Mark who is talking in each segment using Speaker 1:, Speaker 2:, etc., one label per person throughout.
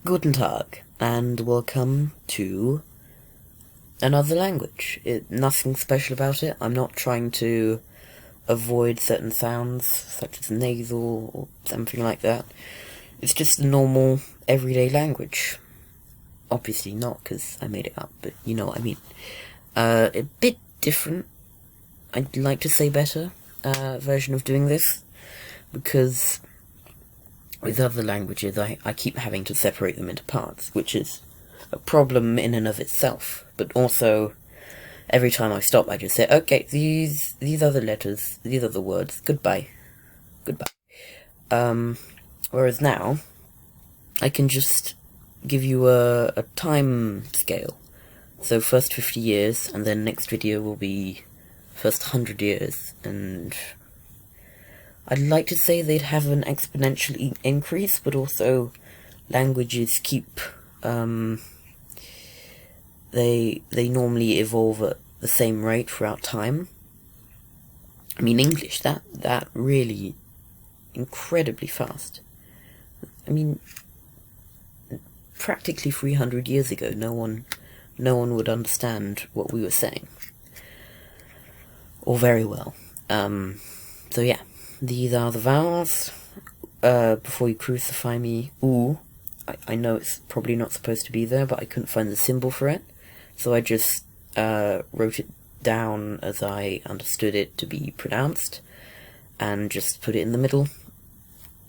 Speaker 1: Guten Tag, and welcome to another language. Nothing special about it. I'm not trying to avoid certain sounds, such as nasal or something like that. It's just a normal, everyday language. Obviously not, because I made it up, but you know what I mean. A bit different, I'd like to say better, version of doing this, because with other languages, I keep having to separate them into parts, which is a problem in and of itself. But also, every time I stop, I just say, okay, these are the letters, these are the words, goodbye. Whereas now, I can just give you a time scale. So first 50 years, and then next video will be first 100 years, and I'd like to say they'd have an exponential increase, but also languages keep, they normally evolve at the same rate throughout time. I mean, English, that really incredibly fast. I mean, practically 300 years ago, no one would understand what we were saying. Or very well. So yeah. These are the vowels. Before you crucify me, ooh. I know it's probably not supposed to be there, but I couldn't find the symbol for it. So I just wrote it down as I understood it to be pronounced, and just put it in the middle,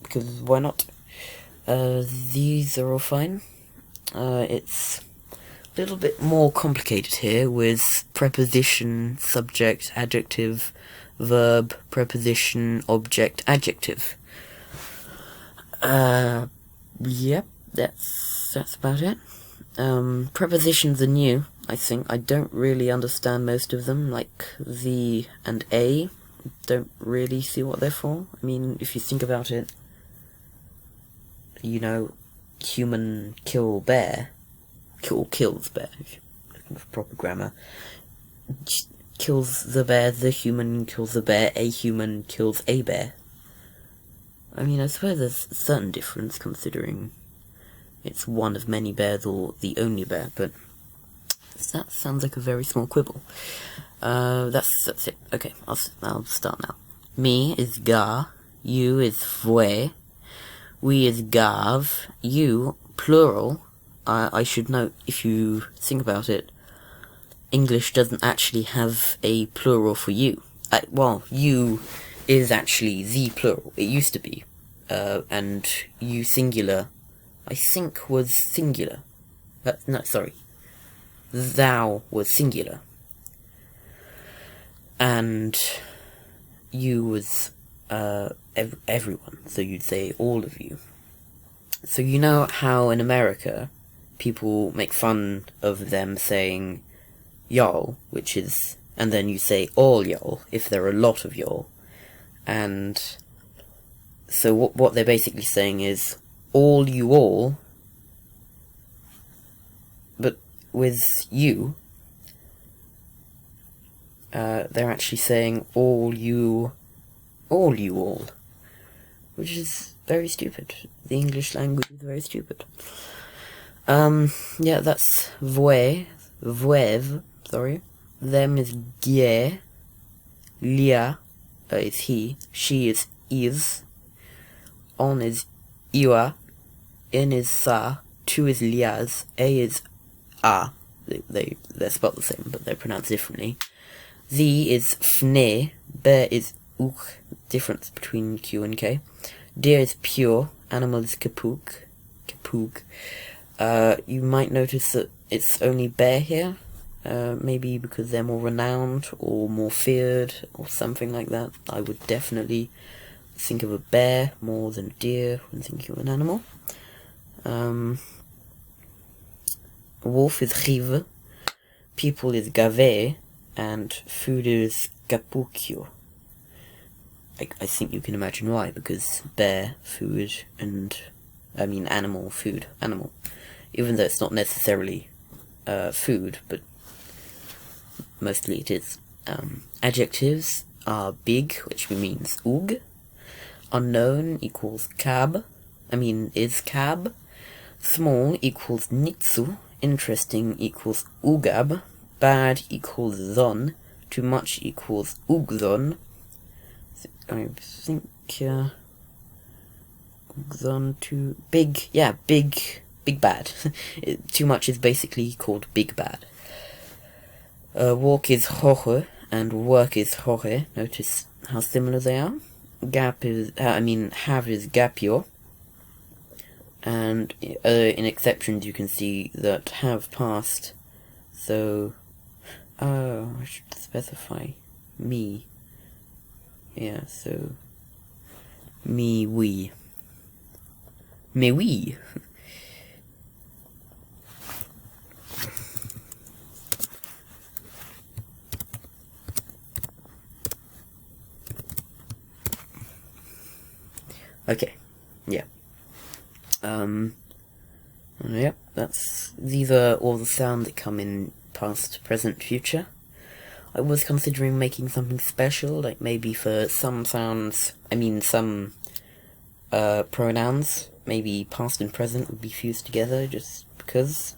Speaker 1: because why not? These are all fine. It's a little bit more complicated here with preposition, subject, adjective, verb, preposition, object, adjective. Yep, that's about it. Prepositions are new, I think. I don't really understand most of them, like the and a. Don't really see what they're for. I mean, if you think about it, you know, human kill bear, kills bear, if you're looking for proper grammar. Kills the bear, the human kills the bear, a human kills a bear. I mean, I suppose there's a certain difference, considering it's one of many bears or the only bear, but that sounds like a very small quibble. That's it. Okay, I'll start now. Me is ga, you is vwe, we is gav, you, plural. I should note, if you think about it, English doesn't actually have a plural for you. Well, you is actually the plural. It used to be. And you singular, I think, was singular. No, sorry. Thou was singular. And you was everyone. So you'd say all of you. So you know how in America people make fun of them saying y'all, which is, and then you say all y'all if there are a lot of y'all. And so what they're basically saying is all you all, but with you, they're actually saying all you all, which is very stupid. The English language is very stupid. Yeah, that's vwev, sorry. Them is gie, lia is he, she is is, on is iwa, in is sa, two is liaz, a is a. They're spelled the same, but they're pronounced differently. The is fne, be is uk, difference between Q and K. Deer is pure, animal is kapuk. You might notice that it's only bear here, maybe because they're more renowned, or more feared, or something like that. I would definitely think of a bear more than a deer when thinking of an animal. Wolf is chive, people is gavey, and food is kapukyo. I think you can imagine why, because bear, food, and, I mean animal, food, animal. Even though it's not necessarily food, but mostly it is. Adjectives are big, which means oog. Unknown equals cab, is cab. Small equals nitsu, interesting equals ugab, bad equals zon, too much equals ugzon. I think ugzon too big, yeah, big bad. Too much is basically called big bad. Walk is hohe and work is hohe. Notice how similar they are. Gap is, have is gapio. And in exceptions you can see that have past, so, I should specify me. Yeah, so, me, we. Me, we. Okay, yeah. Yep, these are all the sounds that come in past, present, future. I was considering making something special, like maybe for some sounds, some pronouns, maybe past and present would be fused together, just because,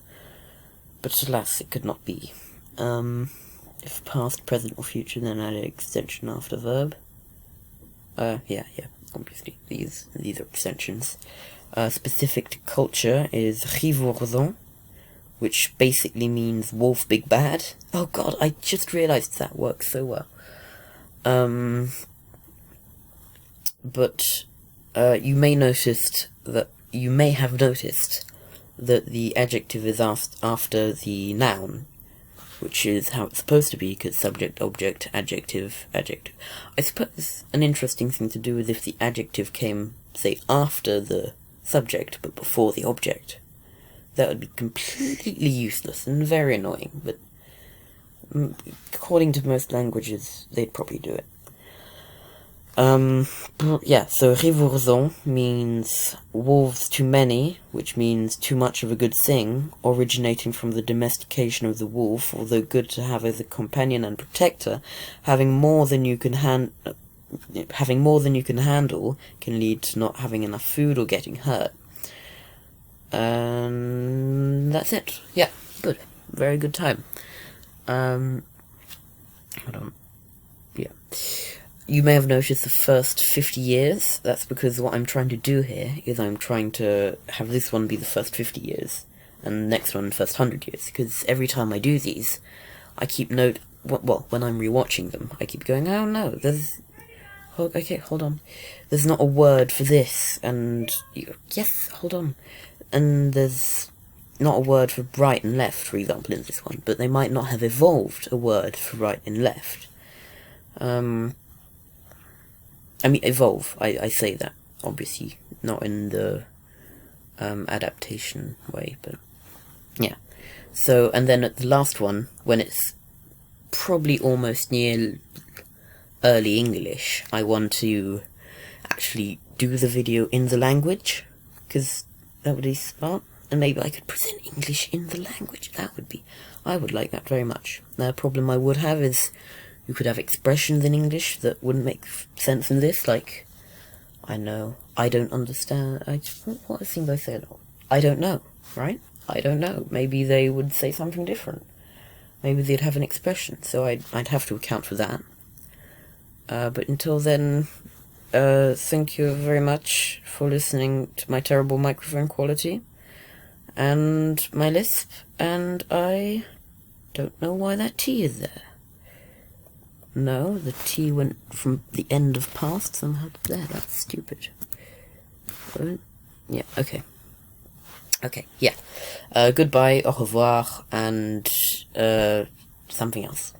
Speaker 1: but alas, it could not be. If past, present, or future, then add an extension after verb. Yeah, obviously, these are extensions. Specific to culture is Rivorzon, which basically means wolf big bad. Oh god, I just realised that works so well. But you may have noticed that the adjective is after the noun, which is how it's supposed to be, because subject, object, adjective, adjective. I suppose an interesting thing to do is if the adjective came, say, after the subject, but before the object. That would be completely useless and very annoying, but according to most languages, they'd probably do it. Yeah, so Rivorzon means wolves too many, which means too much of a good thing, originating from the domestication of the wolf, although good to have as a companion and protector. Having more than you can handle can lead to not having enough food or getting hurt. That's it. Yeah, good. Very good time. Hold on. Yeah. You may have noticed the first 50 years. That's because what I'm trying to do here is I'm trying to have this one be the first 50 years, and the next one first 100 years, because every time I do these, I keep when I'm rewatching them, I keep going, oh no, okay, hold on. There's not a word for this, and yes, hold on. And there's not a word for right and left, for example, in this one, but they might not have evolved a word for right and left. Evolve, I say that, obviously, not in the adaptation way, but yeah. So, and then at the last one, when it's probably almost near early English, I want to actually do the video in the language, because that would be smart, and maybe I could present English in the language. I would like that very much. The problem I would have is, you could have expressions in English that wouldn't make sense in this, like, I don't understand, what are things I said? I don't know, right? I don't know. Maybe they would say something different. Maybe they'd have an expression, so I'd have to account for that. But until then, thank you very much for listening to my terrible microphone quality, and my lisp, and I don't know why that T is there. No, the T went from the end of past somehow to there. That's stupid. Yeah, okay. Okay, yeah. Goodbye, au revoir, and something else.